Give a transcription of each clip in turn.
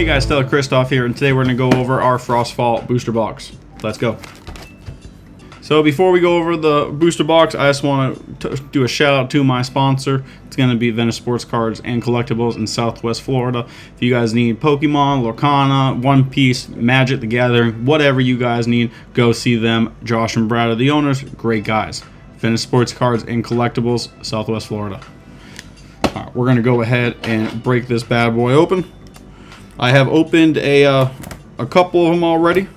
Hey guys, Stellar Christoph here, and today we're going to go over our Frostfall booster box. Let's go. So before we go over the booster box, I just want to do a shout out to my sponsor. It's going to be Venice Sports Cards and Collectibles in Southwest Florida. If you guys need Pokemon, Lorcana, One Piece, Magic the Gathering, whatever you guys need, go see them. Josh and Brad are the owners. Great guys. Venice Sports Cards and Collectibles, Southwest Florida. All right, we're going to go ahead and break this bad boy open. I have opened a couple of them already,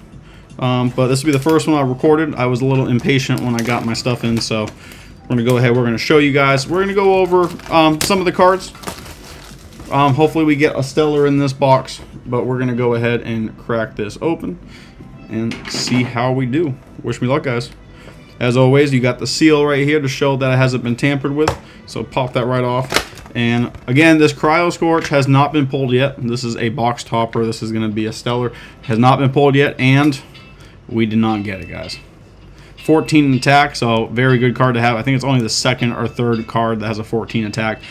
but this will be the first one I recorded. I was a little impatient when I got my stuff in, so we're going to go ahead. We're going to show you guys. We're going to go over some of the cards. Hopefully we get a stellar in this box, but we're going to go ahead and crack this open and see how we do. Wish me luck, guys. As always, you got the seal right here to show that it hasn't been tampered with, so pop that right off. And again, this Cryo Scorch has not been pulled yet. This is a box topper. This is going to be a stellar. Has not been pulled yet, and we did not get it, guys. 14 attack, so very good card to have. I think it's only the second or third card that has a 14 attack.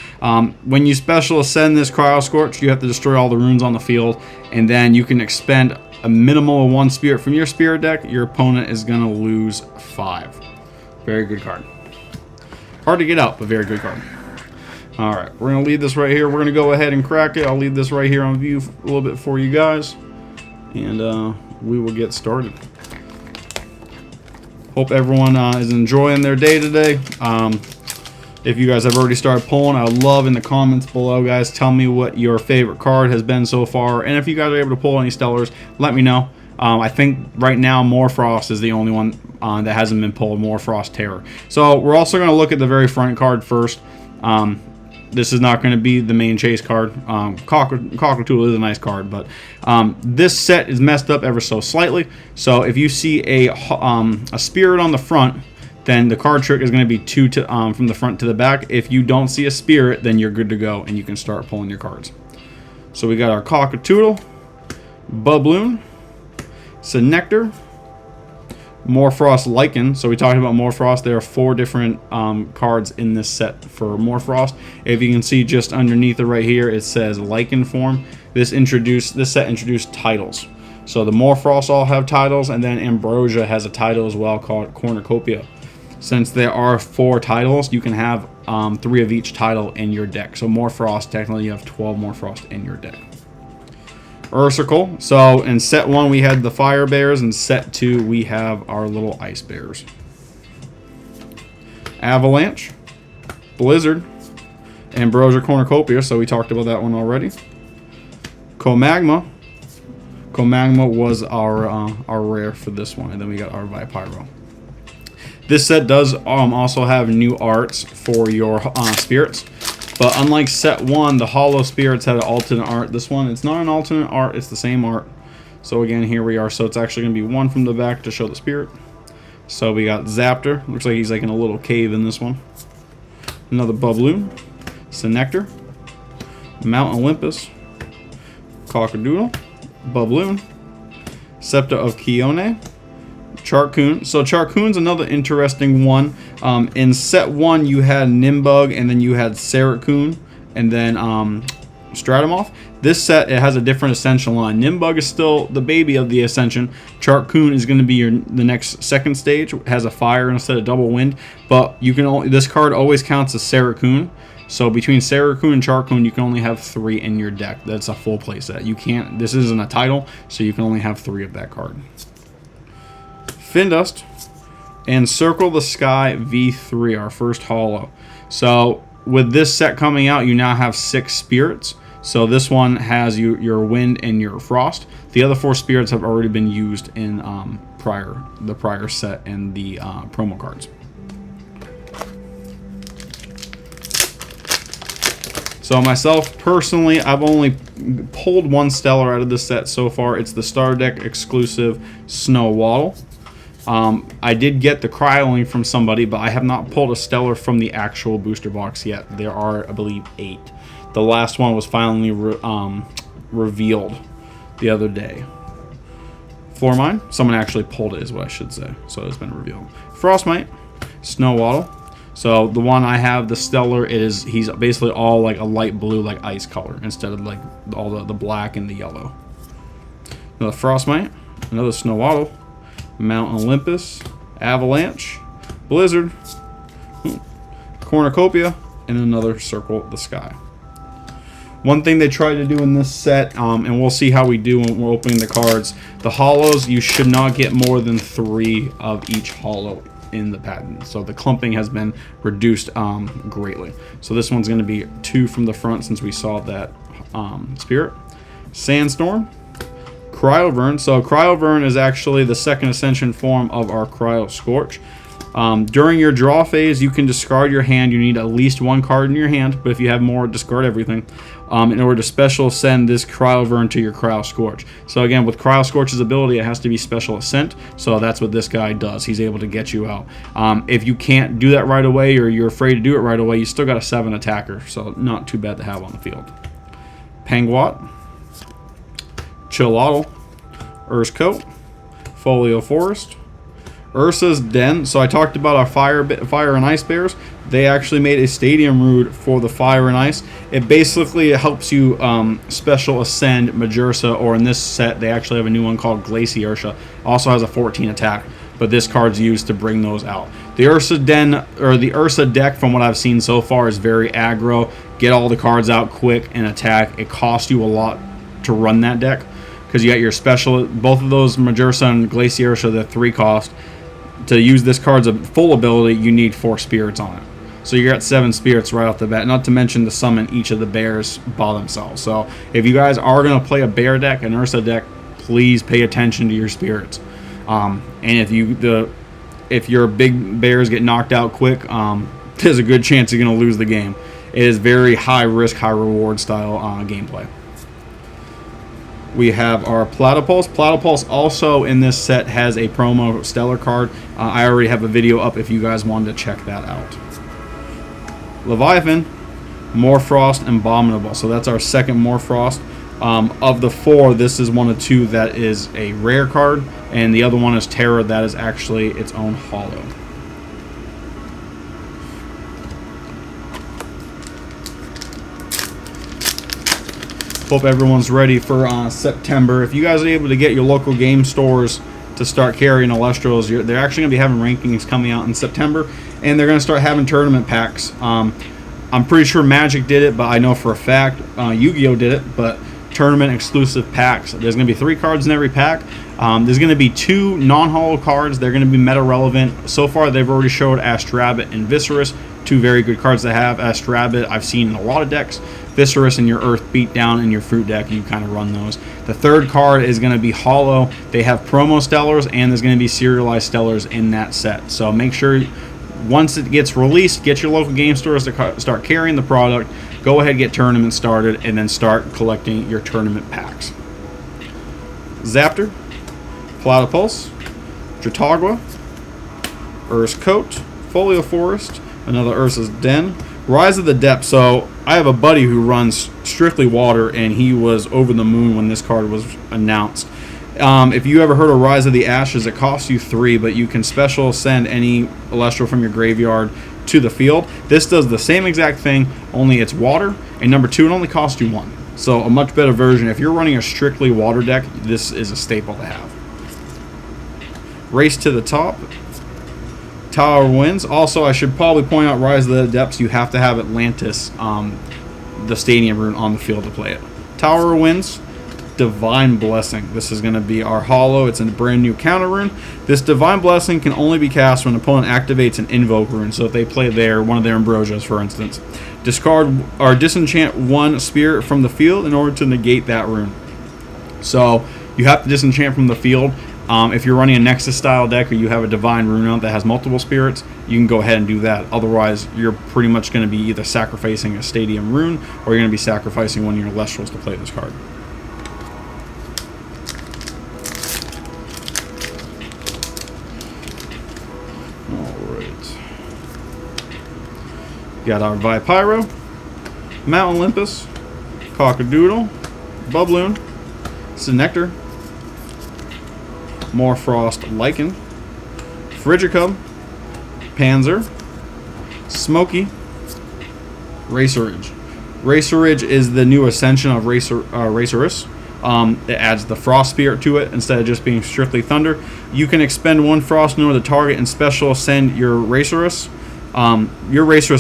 When you special ascend this Cryo Scorch, you have to destroy all the runes on the field, and then you can expend a minimum of 1 spirit from your spirit deck. Your opponent is going to lose 5. Very good card. Hard to get out, but very good card. Alright, we're going to leave this right here. We're going to go ahead and crack it. I'll leave this right here on view a little bit for you guys. And we will get started. Hope everyone is enjoying their day today. If you guys have already started pulling, I would love in the comments below, guys. Tell me what your favorite card has been so far. And if you guys are able to pull any stellars, let me know. I think right now Morfrost is the only one that hasn't been pulled, Morfrost Terror. So we're also going to look at the very front card first. This is not going to be the main chase card. Cockatool is a nice card, but this set is messed up ever so slightly. So if you see a spirit on the front, then the card trick is going to be 2 from the front to the back. If you don't see a spirit, then you're good to go, and you can start pulling your cards. So we got our Cockatoodle, Bubloon, Synectar, Morfrost Lichen. So we talked about Morfrost. There are 4 different cards in this set for Morfrost. If you can see just underneath it right here, it says Lichen form. This set introduced titles. So the Morfrost all have titles, and then Ambrosia has a title as well called Cornucopia. Since there are 4 titles, you can have 3 of each title in your deck. So Morfrost, technically you have 12 Morfrost in your deck. Ursicle. So in set 1 we had the fire bears, and set 2 we have our little ice bears. Avalanche, Blizzard, Ambrosia Cornucopia, so we talked about that one already. Comagma. Comagma was our rare for this one, and then we got our Vipyro. This set does also have new arts for your spirits. But unlike set 1, the Hollow Spirits had an alternate art. This one, it's not an alternate art, it's the same art. So again, here we are. So it's actually going to be 1 from the back to show the spirit. So we got Zaptor. Looks like he's like in a little cave in this one. Another Bubloon. Synectar. Mount Olympus. Cockadoodle. Bubloon. Scepter of Kione. Charcoon. So Charcoon's another interesting one. In set 1 you had Nimbug, and then you had Saracoon, and then Stratomoth. This set, it has a different ascension line. Nimbug is still the baby of the ascension. Charcoon is going to be the next second stage. It has a fire instead of double wind, but you can only, this card always counts as Saracoon. So between Saracoon and Charcoon, you can only have 3 in your deck. That's a full play set. You can't. This isn't a title, so you can only have 3 of that card. Findust, and Circle the Sky V3, our first holo. So with this set coming out, you now have 6 spirits. So this one has your wind and your frost. The other 4 spirits have already been used in the prior set and the promo cards. So myself, personally, I've only pulled 1 stellar out of this set so far. It's the Star Deck exclusive Snow Waddle. I did get the cryoling from somebody, but I have not pulled a stellar from the actual booster box yet. There are, I believe, 8. The last one was finally revealed the other day. Floor Mine, someone actually pulled it is what I should say, so it's been revealed. Frostmite, Snow Waddle. So the one I have, the stellar, he's basically all like a light blue, like ice color, instead of like all the black and the yellow. another Frostmite, another Snowaddle, Mount Olympus, Avalanche, Blizzard, Cornucopia, and another Circle the Sky. One thing they tried to do in this set, and we'll see how we do when we're opening the cards, the holos, you should not get more than 3 of each holo in the patent. So the clumping has been reduced greatly. So this one's going to be 2 from the front since we saw that Spirit. Sandstorm, Cryovern. So Cryovern is actually the second ascension form of our Cryo Scorch. During your draw phase, you can discard your hand. You need at least 1 card in your hand, but if you have more, discard everything. In order to special ascend this Cryovern to your Cryo Scorch. So again, with Cryo Scorch's ability, it has to be special ascent. So that's what this guy does. He's able to get you out. If you can't do that right away, or you're afraid to do it right away, you still got a 7 attacker. So not too bad to have on the field. Penguat, Chilladdle, Urskoat, Folio Forest, Ursa's Den. So I talked about our fire and ice bears. They actually made a stadium route for the fire and ice. It basically helps you special ascend Majursa, or in this set they actually have a new one called Glaciursa. Also has a 14 attack, but this card's used to bring those out. The Ursa Den, or the Ursa deck, from what I've seen so far, is very aggro. Get all the cards out quick and attack. It costs you a lot to run that deck because you got your special, both of those Majursa and Glaciursa, the 3 cost. To use this card's full ability, you need 4 spirits on it. So you're at 7 spirits right off the bat, not to mention to summon each of the bears by themselves. So if you guys are going to play a bear deck, an Ursa deck, please pay attention to your spirits. And if your big bears get knocked out quick, there's a good chance you're going to lose the game. It is very high risk, high reward style gameplay. We have our Platypulse. Platypulse also in this set has a promo Stellar card. I already have a video up if you guys wanted to check that out. Leviathan, Morfrost, and Abominable. So that's our second Morfrost. Of the 4, this is one of 2 that is a rare card, and the other one is Terra. That is actually its own holo. Hope everyone's ready for September. If you guys are able to get your local game stores to start carrying Elestrals, they're actually going to be having rankings coming out in September, and they're going to start having tournament packs. I'm pretty sure Magic did it, but I know for a fact Yu-Gi-Oh! Did it, but tournament exclusive packs. There's going to be 3 cards in every pack. There's going to be 2 non-holo cards. They're going to be meta relevant. So far, they've already showed Astrabbit and Viscerus, 2 very good cards to have. Astrabbit I've seen in a lot of decks. Viscerus and your Earth Beatdown and your Fruit deck, you kind of run those. The 3rd card is going to be holo. They have promo Stellars, and there's going to be serialized Stellars in that set. So make sure once it gets released, get your local game stores to start carrying the product. Go ahead, get tournaments started, and then start collecting your tournament packs. Zaptor, Platypulse, Jatagua, Urskoat, Folio Forest, another Ursa's Den, Rise of the Depths. So I have a buddy who runs strictly water, and he was over the moon when this card was announced. If you ever heard of Rise of the Ashes, it costs you 3, but you can special send any Elestral from your graveyard to the field. This does the same exact thing, only it's water, and number 2, it only costs you 1. So a much better version. If you're running a strictly water deck, this is a staple to have. Race to the Top, Tower Wins. Also, I should probably point out Rise of the Depths, you have to have Atlantis, the stadium rune, on the field to play it. Tower Wins, Divine Blessing. This is going to be our holo. It's a brand new counter rune. This Divine Blessing can only be cast when an opponent activates an invoke rune. So if they play one of their Ambrosias, for instance, discard or disenchant 1 spirit from the field in order to negate that rune. So you have to disenchant from the field. If you're running a Nexus style deck or you have a Divine Rune out that has multiple spirits, you can go ahead and do that. Otherwise, you're pretty much going to be either sacrificing a Stadium Rune or you're going to be sacrificing one of your Elestrals to play this card. Alright. Got our Vipyro, Mount Olympus, Cockadoodle, Bubloon, Synectar, Morfrost Lycan, Frigicub, Panzer, Smoky, Racerage. Racerage is the new ascension of Racerus. It adds the Frost Spirit to it instead of just being strictly Thunder. You can expend 1 Frost in order to target and special send your Racerus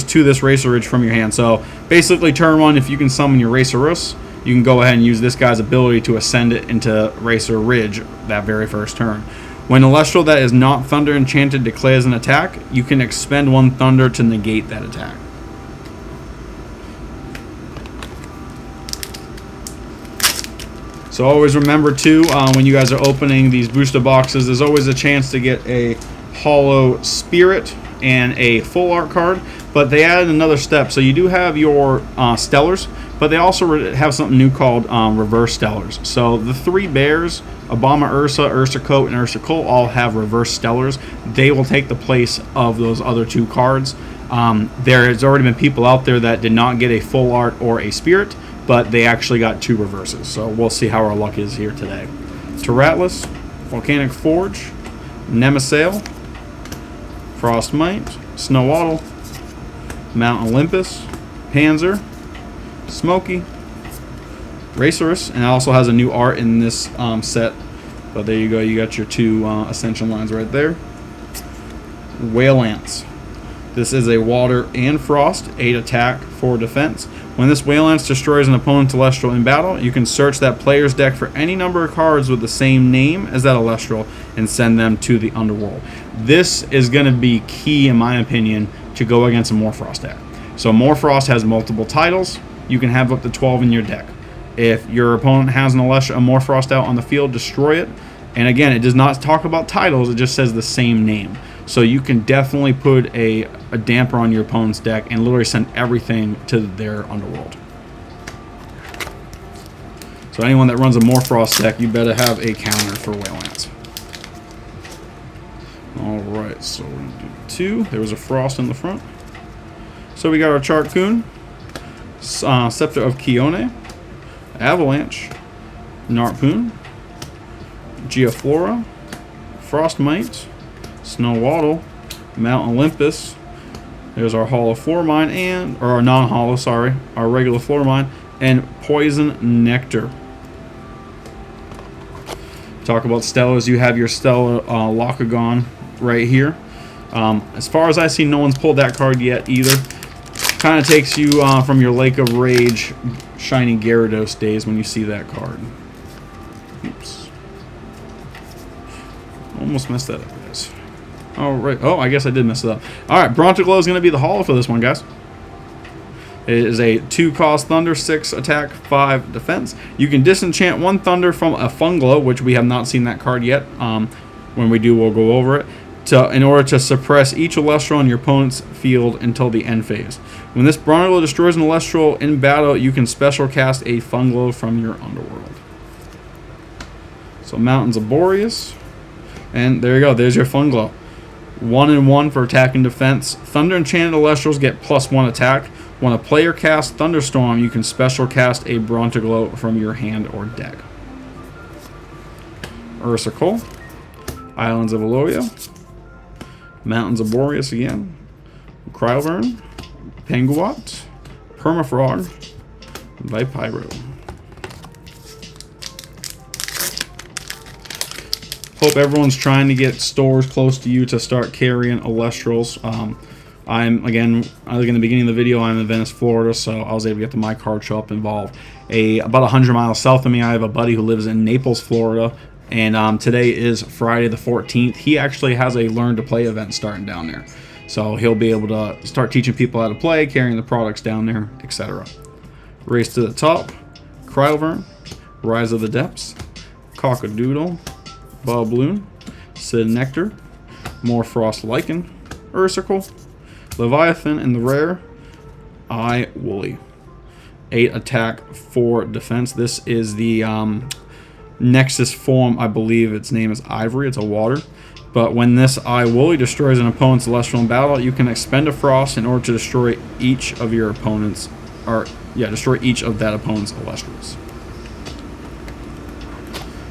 to this Racer Ridge from your hand. So basically, turn 1, if you can summon your Racerus, you can go ahead and use this guy's ability to ascend it into Racer Ridge that very first turn. When Celestial that is not Thunder Enchanted declares an attack, you can expend 1 Thunder to negate that attack. So always remember too, when you guys are opening these booster boxes, there's always a chance to get a Holo Spirit and a full art card, but they added another step. So you do have your Stellars, but they also have something new called Reverse Stellars. So the 3 bears, Obama Ursa, Ursa Coat, and Ursa Colt, all have Reverse Stellars. They will take the place of those other 2 cards. There has already been people out there that did not get a full art or a Spirit, but they actually got 2 reverses. So we'll see how our luck is here today. Terratlas, Volcanic Forge, Nemesail, Frostmite, Snowaddle, Mount Olympus, Panzer, Smokey, Racerus, and it also has a new art in this set. But there you go, you got your 2 Ascension lines right there. Whale-Ants. This is a Water and Frost, 8 attack, 4 defense. When this Whale-Ants destroys an opponent's Celestial in battle, you can search that player's deck for any number of cards with the same name as that Celestial and send them to the Underworld. This is going to be key, in my opinion, to go against a Morfrost deck. So Morfrost has multiple titles. You can have up to 12 in your deck. If your opponent has a Morfrost out on the field, destroy it. And again, it does not talk about titles, it just says the same name. So you can definitely put a damper on your opponent's deck and literally send everything to their Underworld. So anyone that runs a Morfrost deck, you better have a counter for Whale-Ants. Alright, so we're going to do 2. There was a Frost in the front. So we got our Charcoon, Scepter of Kione, Avalanche, Narpoon, Geoflora, Frostmite, Snowaddle, Mount Olympus. There's our Holo Floor Mine, or our non-Holo, sorry, our regular Floor Mine, and Poison Nectar. Talk about Stellars, you have your Stellar Locagon right here. As far as I see, no one's pulled that card yet either. Kind of takes you from your Lake of Rage, Shiny Gyarados days when you see that card. Oops. Almost messed that up, guys. Alright. Oh, I guess I did mess it up. Alright, Bronteglow is going to be the Holo for this one, guys. It is a 2-cost Thunder, 6 attack, 5 defense. You can disenchant 1 Thunder from a Funglow, which we have not seen that card yet. When we do, we'll go over it. In order to suppress each Celestial on your opponent's field until the end phase. When this Bronteglow destroys an Celestial in battle, you can special cast a Funglow from your Underworld. So Mountains of Boreas. And there you go, there's your Funglow. 1 and 1 for attack and defense. Thunder Enchanted Celestials get +1 attack. When a player casts Thunderstorm, you can special cast a Bronteglow from your hand or deck. Ursa Colt, Islands of Aloia, Mountains of Boreas again, Cryovern, Penguot, Permafrog, Vipyro. Hope everyone's trying to get stores close to you to start carrying Elestrals. I'm, again, like in the beginning of the video, I'm in Venice, Florida, so I was able to get to my card shop involved. About 100 miles south of me, I have a buddy who lives in Naples, Florida, and today is Friday the 14th. He actually has a Learn to Play event starting down there. So he'll be able to start teaching people how to play, carrying the products down there, etc. Race to the Top, Cryovern, Rise of the Depths, Cockadoodle, Bobloon, Sid Nectar, Morfrost Lichen, Ursicle, Leviathan, and the rare Woolly. 8 attack, 4 defense. This is the Nexus form, I believe its name is Ivory. It's a water. But when this Woolly destroys an opponent's Celestial in battle, you can expend a Frost in order to destroy each of your opponent's, destroy each of that opponent's Celestials.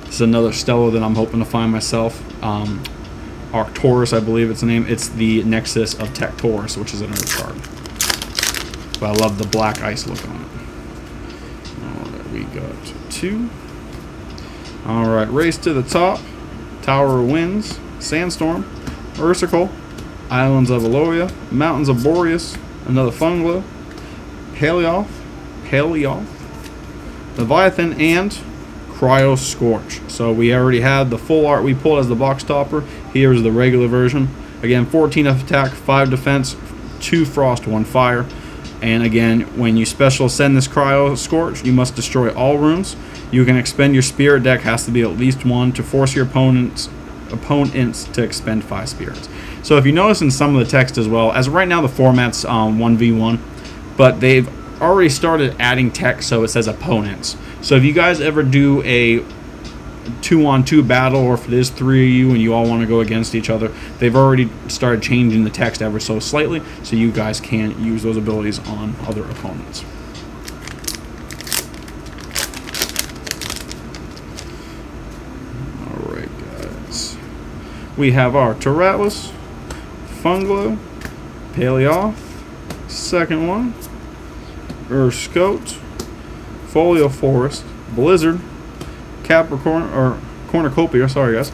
This is another Stellar that I'm hoping to find myself. Arcturus, I believe it's the name. It's the Nexus of Tectorus, which is another card. But I love the black ice look on it. Alright, we got 2. Alright, Race to the Top, Tower of Winds, Sandstorm, Ursicle, Islands of Aloia, Mountains of Boreas, another Funglow, Paleoth, Leviathan, and Cryo Scorch. So we already had the full art we pulled as the box topper. Here's the regular version. Again, 14 attack, 5 defense, 2 frost, 1 fire. And again, when you special send this Cryo Scorch, you must destroy all rooms. You can expend your spirit deck, has to be at least 1 to force your opponents to expend 5 spirits. So if you notice in some of the text as well, as right now the format's 1v1, but they've already started adding text so it says opponents. So if you guys ever do a 2-on-2 battle, or if it is 3 of you and you all want to go against each other, they've already started changing the text ever so slightly so you guys can use those abilities on other opponents. Alright guys, we have our Terratlus, Funglow, Paleoth, second one, Urscote, Folio Forest, Blizzard, Capricorn, or Cornucopia, sorry guys,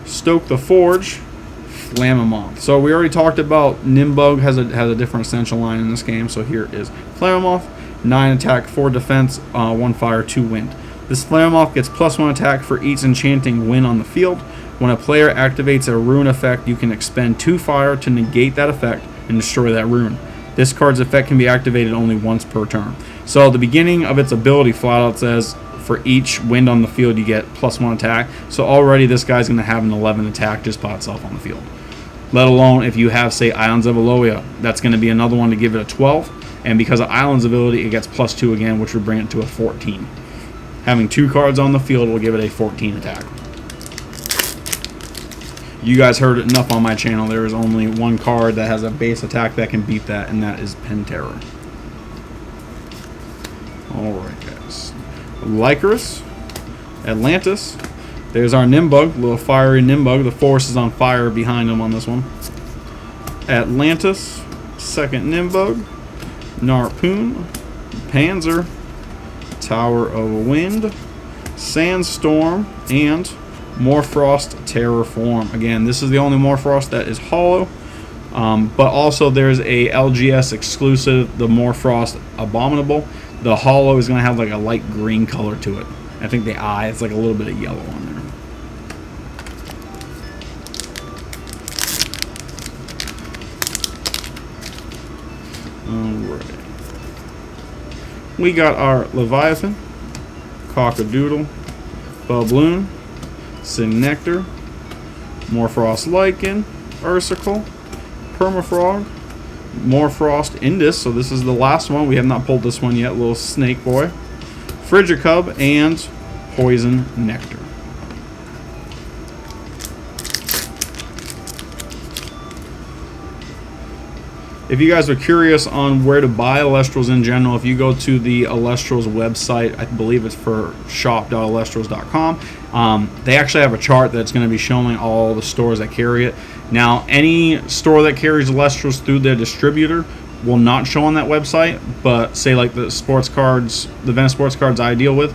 Stoke the Forge, Flammoth. So we already talked about Nimbug has a different essential line in this game, so here is Flammoth, 9 attack, 4 defense, 1 fire, 2 wind. This Flammoth gets +1 attack for each enchanting win on the field. When a player activates a rune effect, you can expend 2 fire to negate that effect and destroy that rune. This card's effect can be activated only once per turn. So the beginning of its ability flat out says for each wind on the field you get +1 attack. So already this guy's going to have an 11 attack just by itself on the field. Let alone if you have, say, Islands of Aloia, that's going to be another one to give it a 12. And because of Islands ability, it gets +2 again, which would bring it to a 14. Having 2 cards on the field will give it a 14 attack. You guys heard it enough on my channel. There is only 1 card that has a base attack that can beat that, and that is Penterror. Alright guys. Lycaris, Atlantis. There's our Nimbug, little fiery Nimbug. The forest is on fire behind him on this one. Atlantis, second Nimbug, Narpoon, Panzer, Tower of Wind, Sandstorm, and Morfrost Terraform. Again, this is the only Morfrost that is hollow, but also there's a LGS exclusive, the Morfrost Abominable. The hollow is going to have like a light green color to it. I think the eye is like a little bit of yellow on there. Alright. We got our Leviathan, Cockadoodle, Bubloon, Signectar, Morfrost Lichen, Ursicle, Permafrog, Morfrost Indus, so this is the last one. We have not pulled this one yet, little snake boy. Frigicub, and Poison Nectar. If you guys are curious on where to buy Elestrals in general, if you go to the Elestrals website, I believe it's for shop.elestrals.com, they actually have a chart that's going to be showing all the stores that carry it. Now, any store that carries Elestrals through their distributor will not show on that website, but say like the sports cards, the Venice sports cards I deal with,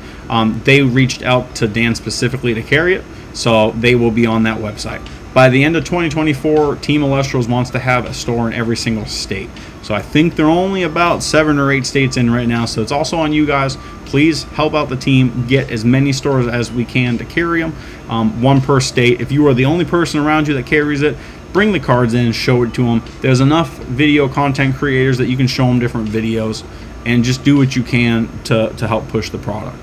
they reached out to Dan specifically to carry it, so they will be on that website. By the end of 2024, Team Elestrals wants to have a store in every single state. So I think they're only about 7 or 8 states in right now, so it's also on you guys. Please help out the team, get as many stores as we can to carry them, 1 per state. If you are the only person around you that carries it, bring the cards in and show it to them. There's enough video content creators that you can show them different videos and just do what you can to help push the product.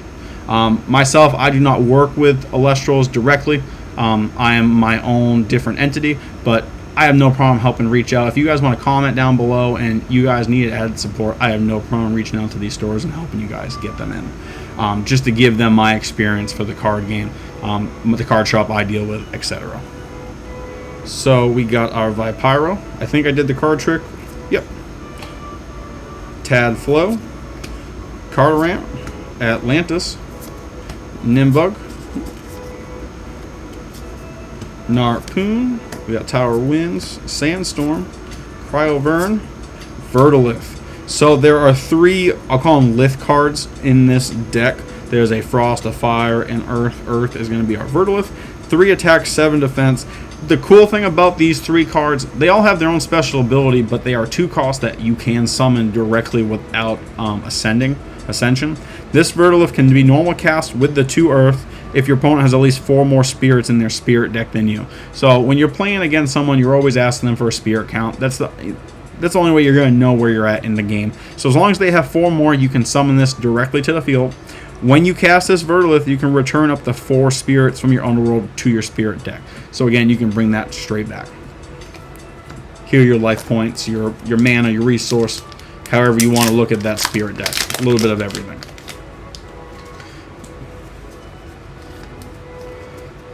Myself, I do not work with Elestrals directly. I am my own different entity, but I have no problem helping reach out. If you guys want to comment down below and you guys need added support, I have no problem reaching out to these stores and helping you guys get them in. Just to give them my experience for the card game, the card shop I deal with, etc. So we got our Vipyro. I think I did the card trick. Yep. Tadflow, Cardaramp, Atlantis, Nimbug, Narpoon, we got Tower Winds, Sandstorm, Cryovern, Vertilith. So there are 3, I'll call them Lith cards in this deck. There's a Frost, a Fire, and Earth. Earth is going to be our Verdolith. 3 attack, 7 defense. The cool thing about these 3 cards, they all have their own special ability, but they are 2 costs that you can summon directly without Ascension. This Verdolith can be normal cast with the 2 Earth if your opponent has at least 4 more spirits in their spirit deck than you. So when you're playing against someone, you're always asking them for a spirit count. That's the only way you're going to know where you're at in the game. So as long as they have 4 more, you can summon this directly to the field. When you cast this Verdolith, you can return up to 4 spirits from your underworld to your spirit deck. So again, you can bring that straight back. Heal your life points, your mana, your resource, however you want to look at that spirit deck. A little bit of everything.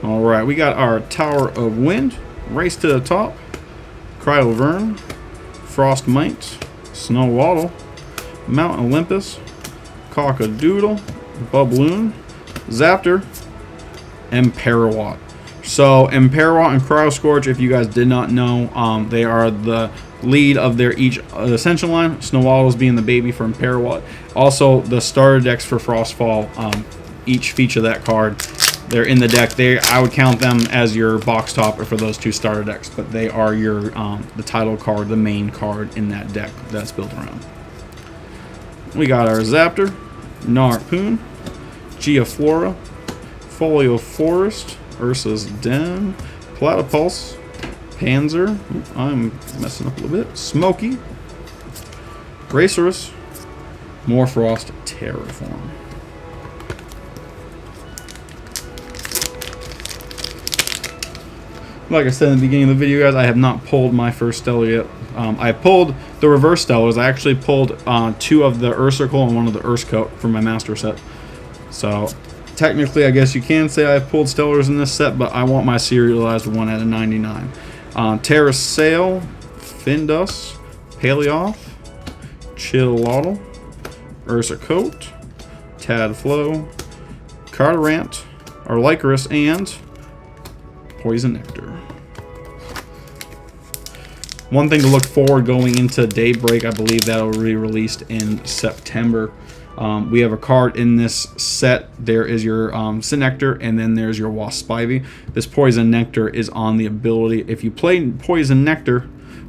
Alright, we got our Tower of Wind, Race to the Top, Cryovern, Frostmite, Snow Waddle, Mount Olympus, Cockadoodle, Bubloon, Zaptor, and Parawatt. So, Parawatt and Cryoscorch, if you guys did not know, they are the lead of their each Ascension line. Snowwaddles being the baby for Parawatt. Also, the starter decks for Frostfall, each feature that card. They're in the deck. I would count them as your box topper for those 2 starter decks, but they are your the title card, the main card in that deck that's built around. We got our Zaptor, Narpoon, Geoflora, Folio Forest, Ursa's Den, Platypulse, Panzer, I'm messing up a little bit, Smoky, Gracerus, Morfrost, Terraform. Like I said in the beginning of the video, guys, I have not pulled my first Stellar yet. I pulled the reverse Stellars. I actually pulled 2 of the Ursarkle and 1 of the Urskote from my master set. So, technically, I guess you can say I pulled Stellars in this set, but I want my serialized 1 out of 99. Terrasail, Findus, Paleoth, Chillwaddle, Ursacote, Tadflow, Cardarant, Arlycurus, and Poison Nectar. One thing to look forward going into Daybreak, I believe that will be released in September. We have a card in this set. There is your Synectar, and then there's your Wasp Spivey. This Poison Nectar is on the ability. If you play Poison Nectar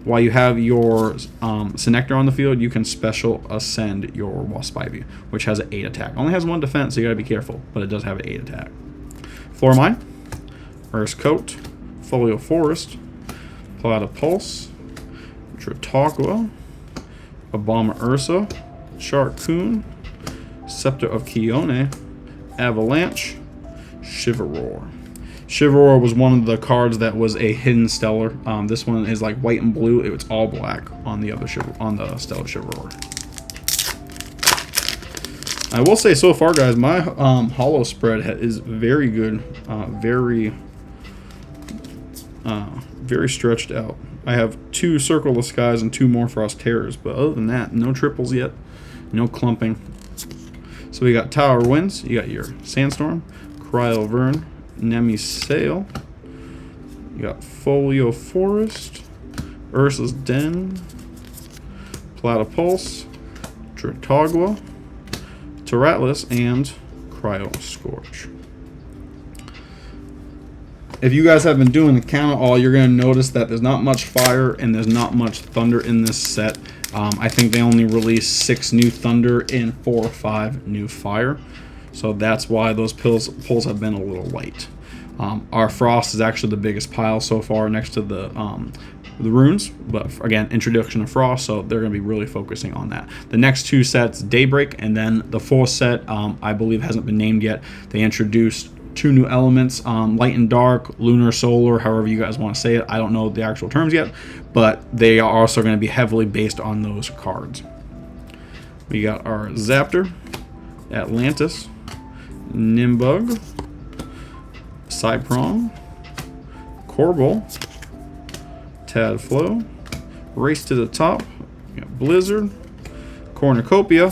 while you have your Synectar on the field, you can special ascend your Wasp Spivey, which has an 8 attack. Only has 1 defense, so you gotta be careful, but it does have an 8 attack. Floormine, Urskote, Folio Forest, Platypulse, Tritaqua, Obama Ursa, Sharkoon, Scepter of Kione, Avalanche, Shiverroar. Shiverroar was one of the cards that was a hidden Stellar. This one is like white and blue. It's all black on the other Stellar Shiverroar. I will say so far, guys, my holo spread is very good, very stretched out. I have 2 Circle of the Skies and 2 Morfrost Terrors, but other than that, no triples yet, no clumping. So we got Tower Winds, you got your Sandstorm, Cryovern, Nemisail, you got Folio Forest, Ursa's Den, Platypulse, Tritaqua, Terratlas, and Cryoscorch. If you guys have been doing the count all, you're going to notice that there's not much fire and there's not much thunder in this set. I think they only released 6 new thunder and 4 or 5 new fire. So that's why those pulls have been a little light. Our frost is actually the biggest pile so far next to the runes, but again, introduction of frost, so they're going to be really focusing on that. The next 2 sets, Daybreak, and then the 4th set, I believe hasn't been named yet. They introduced 2 new elements, light and dark, lunar, solar, however you guys want to say it. I don't know the actual terms yet, but they are also going to be heavily based on those cards. We got our Zaptor, Atlantis, Nimbug, Cyprong, Corval, Tadflow, Race to the Top, we got Blizzard, Cornucopia,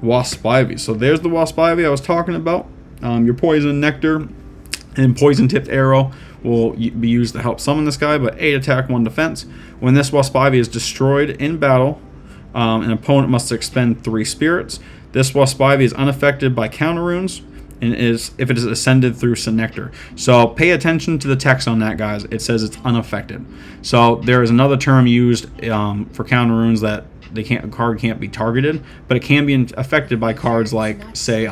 Wasp Spivey. So there's the Wasp Spivey I was talking about. Your Poison Nectar and Poison Tipped Arrow will be used to help summon this guy, but 8 attack, 1 defense. When this Wasp Spivey is destroyed in battle, An opponent must expend 3 spirits. This Waspivy is unaffected by counter runes, and if it is ascended through Synectar. So pay attention to the text on that, guys. It says it's unaffected. So there is another term used for counter runes that a card can't be targeted, but it can be affected by cards like, say,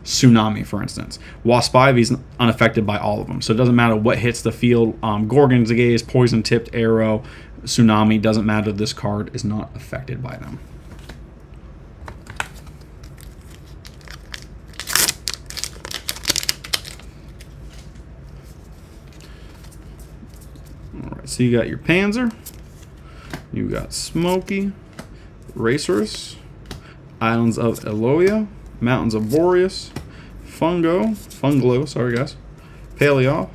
Tsunami, for instance. Waspivy is unaffected by all of them, so it doesn't matter what hits the field. Gorgon's Gaze, Poison Tipped Arrow, Tsunami, doesn't matter. This card is not affected by them. Alright, so you got your Panzer, you got Smoky, Racers, Islands of Eloia, Mountains of Boreas, Funglo, sorry guys, Paleoth,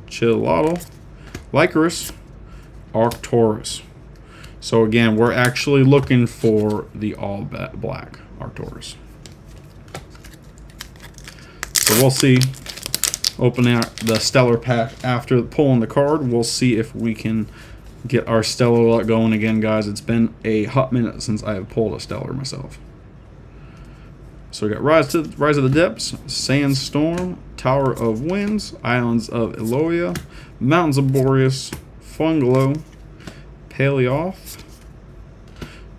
Chilotl, Lycaris, Arcturus. So again, we're actually looking for the all black Arcturus. So we'll see. Opening the Stellar pack after pulling the card, we'll see if we can get our Stellar luck going again, guys. It's been a hot minute since I have pulled a Stellar myself. So we got Rise of the Depths, Sandstorm, Tower of Winds, Islands of Eloia, Mountains of Boreas, Funglo, Paleoth,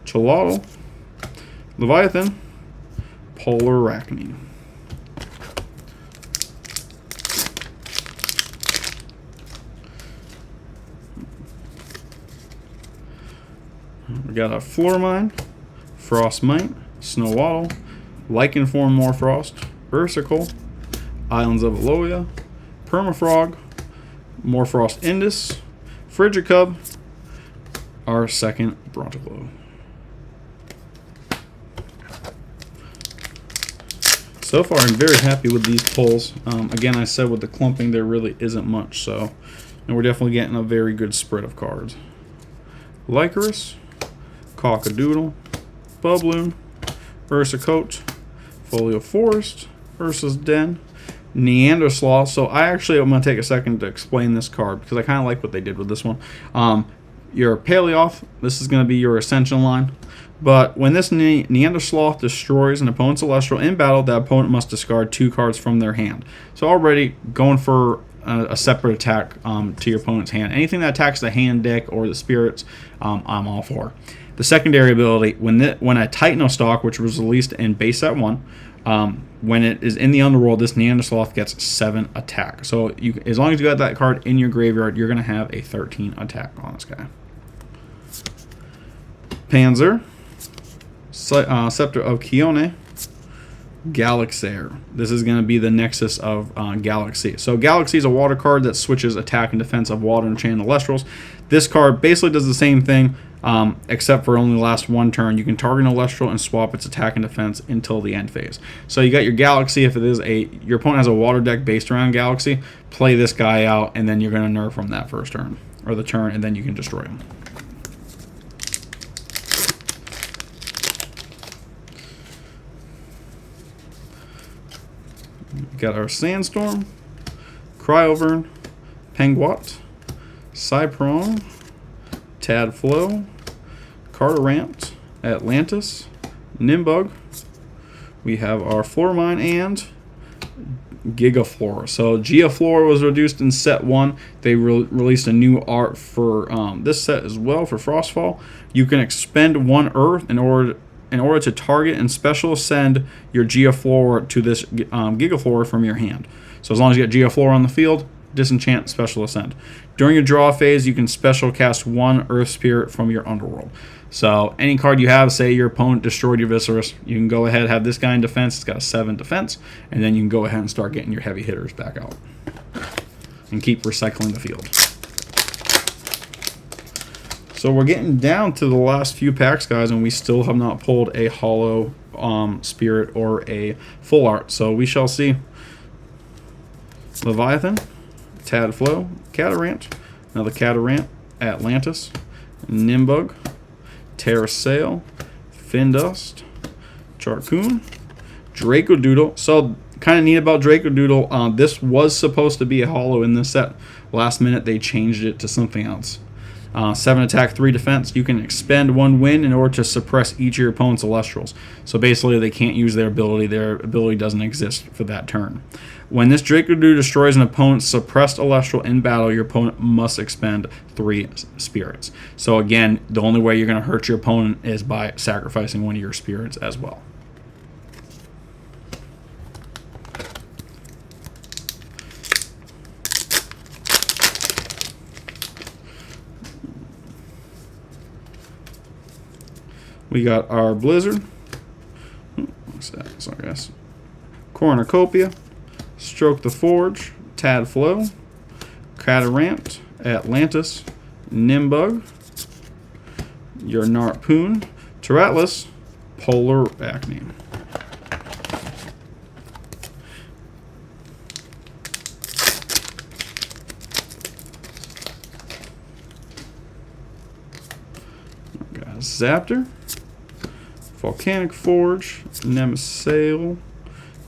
Chilotl, Leviathan, Polar Arachne. We got a Floormine, Frostmite, Snowwaddle, Lycanform Morfrost, Ursicle, Islands of Eloia, Permafrog, Morfrost Indus, Frigicub, our second Bronticlo. So far, I'm very happy with these pulls. Again, I said with the clumping, there really isn't much, so and we're definitely getting a very good spread of cards. Lycaris, Cockadoodle, Bubloon, Ursicote, Folio Forest, Ursa's Den, Neandersloth. So I'm going to take a second to explain this card because I kind of like what they did with this one. Your Paleoth, this is going to be your Ascension line. But when this Neandersloth destroys an opponent's Celestial in battle, that opponent must discard 2 cards from their hand. So already going for a separate attack to your opponent's hand. Anything that attacks the hand deck or the spirits, I'm all for. The secondary ability, when a Titanostock, which was released in base set 1, when it is in the underworld, this Neandersloth gets 7 attack. So as long as you got that card in your graveyard, you're going to have a 13 attack on this guy. Panzer, Scepter of Kione, Galaxair. This is going to be the Nexus of Galaxy. So Galaxy is a water card that switches attack and defense of water and chain Elestrals. This card basically does the same thing, except for only lasts 1 turn. You can target an Elestral and swap its attack and defense until the end phase. So you got your Galaxy. If it is your opponent has a water deck based around Galaxy, play this guy out, and then you're going to nerf from that first turn, or the turn, and then you can destroy him. We got our Sandstorm, Cryovern, Penguat, Cypron, Tadflow, Cardarant, Atlantis, Nimbug. We have our Floormine and Gigaflora. So Geoflora was reduced in set 1. They released a new art for this set as well for Frostfall. You can expend 1 Earth in order to target and special ascend your Geoflora to this Gigaflora from your hand. So as long as you get Geoflora on the field, disenchant, special ascend. During your draw phase, you can special cast 1 Earth Spirit from your underworld. So any card you have, say your opponent destroyed your Viscerus, you can go ahead, have this guy in defense. It's got a 7 defense, and then you can go ahead and start getting your heavy hitters back out and keep recycling the field. So we're getting down to the last few packs, guys, and we still have not pulled a holo spirit or a full art. So we shall see. Leviathan, Tadflow, Catarant, another Catarant, Atlantis, Nimbug, Terrasail, Findust, Charcoon, Dracodoodle. So kind of neat about Dracodoodle, this was supposed to be a holo in this set. Last minute they changed it to something else. 7 attack, 3 defense. You can expend 1 win in order to suppress each of your opponent's Elestrals. So basically, they can't use their ability. Their ability doesn't exist for that turn. When this Dracodu destroys an opponent's suppressed Elestral in battle, your opponent must expend 3 spirits. So again, the only way you're going to hurt your opponent is by sacrificing one of your spirits as well. We got our Blizzard. What's that? Sorry, guys. Cornucopia. Stroke the Forge. Tadflow. Catarant. Atlantis. Nimbug. Your Narpoon. Terratlas. Polar Acne. Got Zaptor. Volcanic Forge, Nemesail,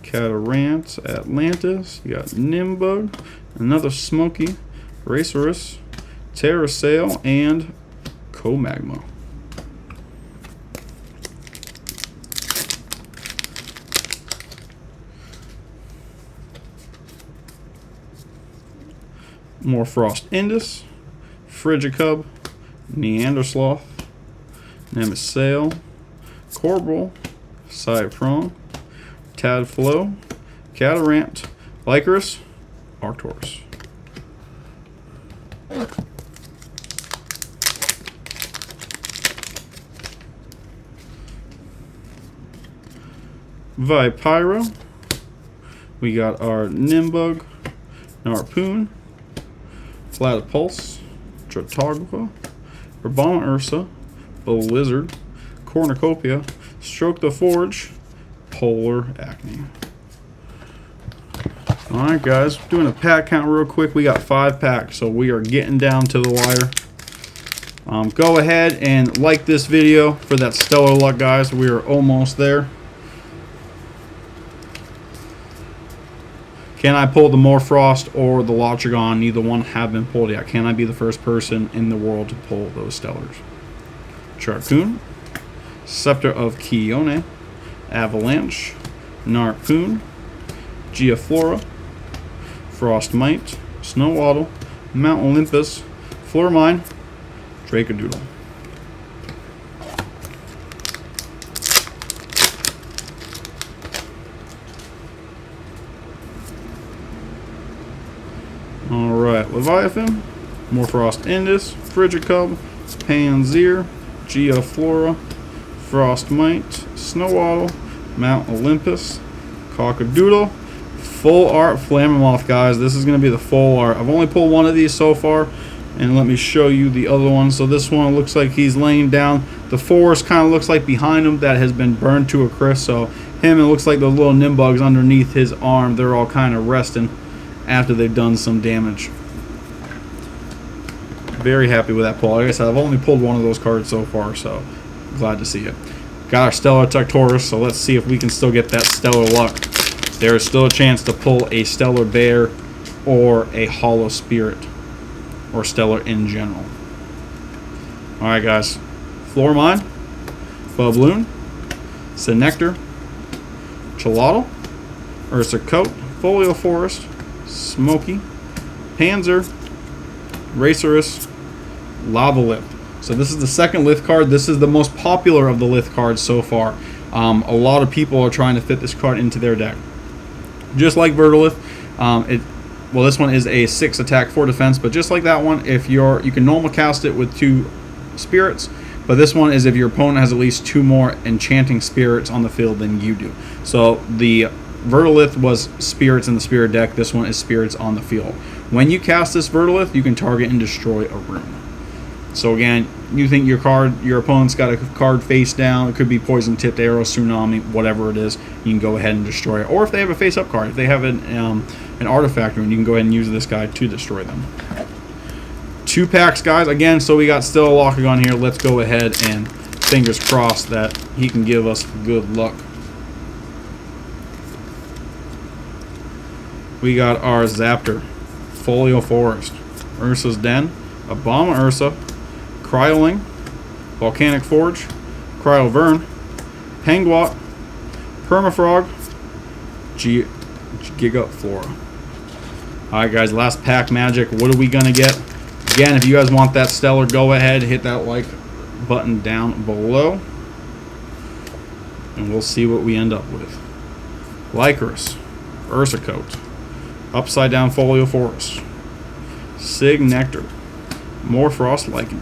Catarant, Atlantis, you got Nimbug, another Smoky, Racerus, Terrasail, and Comagma. More Frost Indus, Frigicub, Neandersloth, Nemesail, Corporal, Cyprong, Tadflow, Catarant, Lycaris, Arcturus. Vipyro. We got our Nimbug, Narpoon, Platypulse, Trotogva, Urbana Ursa, Blizzard, Cornucopia, Stroke the Forge, Polar Acne. Alright guys, doing a pack count real quick. We got 5 packs, so we are getting down to the wire. Go ahead and like this video for that stellar luck, guys. We are almost there. Can I pull the Morfrost or the Lotragon? Neither one have been pulled yet. Can I be the first person in the world to pull those stellars? Charcoon, Scepter of Kione, Avalanche, Narpoon, Giaflora, Frostmite, Snowwaddle, Mount Olympus, Flormine, Dracodoodle. Alright, Leviathan, Morfrost Indus, Frigicub, Panzer, Giaflora, Frostmite, Snowwaddle, Mount Olympus, Cockadoodle, full art Flammoth, guys. This is going to be the full art. I've only pulled one of these so far, and let me show you the other one. So this one looks like he's laying down. The forest kind of looks like behind him that has been burned to a crisp. So him, it looks like those little Nimbugs underneath his arm, they're all kind of resting after they've done some damage. Very happy with that pull. Like I said, I've only pulled one of those cards so far, so glad to see it. Got our Stellar Tectorus, so let's see if we can still get that stellar luck. There is still a chance to pull a Stellar Bear or a Hollow Spirit, or Stellar in general. Alright guys, Flormine, Bubloon, Sinectar, Chalotl, Ursa Coat, Folio Forest, Smoky, Panzer, Racerus, Lava Lip. So this is the second Lith card. This is the most popular of the Lith cards so far. A lot of people are trying to fit this card into their deck. Just like Verdolith, well, this one is a 6 attack, 4 defense, but just like that one, if you can normal cast it with 2 spirits, but this one is if your opponent has at least 2 more enchanting spirits on the field than you do. So the Verdolith was spirits in the spirit deck. This one is spirits on the field. When you cast this Verdolith, you can target and destroy a room. So again, you think your opponent's got a card face down. It could be Poison Tipped Arrow, Tsunami, whatever it is. You can go ahead and destroy it. Or if they have a face-up card, if they have an artifact rune, you can go ahead and use this guy to destroy them. 2 packs, guys. Again, so we got still a Locagon here. Let's go ahead and fingers crossed that he can give us good luck. We got our Zaptor, Folio Forest, Ursa's Den, Obama Ursa, Cryoling, Volcanic Forge, Cryovern, Penguat, Permafrog, Gigaflora. Alright guys, last pack magic. What are we going to get? Again, if you guys want that stellar, go ahead, hit that like button down below. And we'll see what we end up with. Lycanroc, Ursacote, Upside Down Folio Forest, Signectar, Morfrost Lichen,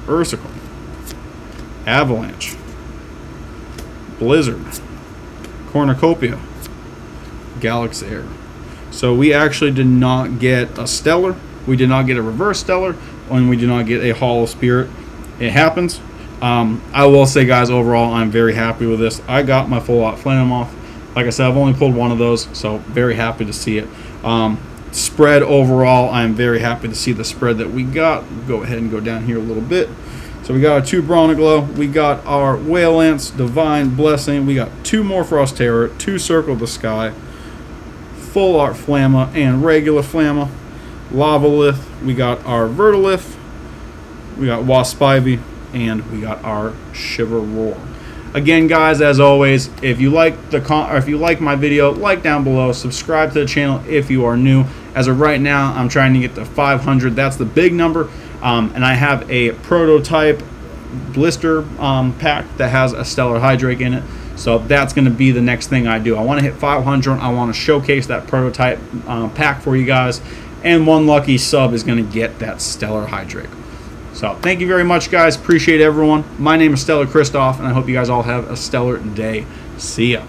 Ursicle, Avalanche, Blizzard, Cornucopia, Galaxair. So we actually did not get a stellar, we did not get a reverse stellar, and we did not get a Holo Spirit. It happens. I will say, guys, overall, I'm very happy with this. I got my full out Flanamoth. Like I said, I've only pulled one of those, so very happy to see it. Spread overall, I'm very happy to see the spread that we got. Go ahead and go down here a little bit. So we got our 2 Bronaglow, we got our Whale Lance, Divine Blessing, we got 2 more Frost Terror, 2 Circle the Sky, Full Art Flamma, and regular Flamma. Lavalith, we got our Vertilith, we got Waspivy, and we got our Shiver Roar. Again, guys, as always, if you like if you like my video, like down below, subscribe to the channel if you are new. As of right now, I'm trying to get to 500. That's the big number. And I have a prototype blister pack that has a Stellar Hydrake in it. So that's going to be the next thing I do. I want to hit 500. I want to showcase that prototype pack for you guys. And one lucky sub is going to get that Stellar Hydrake. So thank you very much, guys. Appreciate everyone. My name is Stellar Christoph, and I hope you guys all have a stellar day. See ya.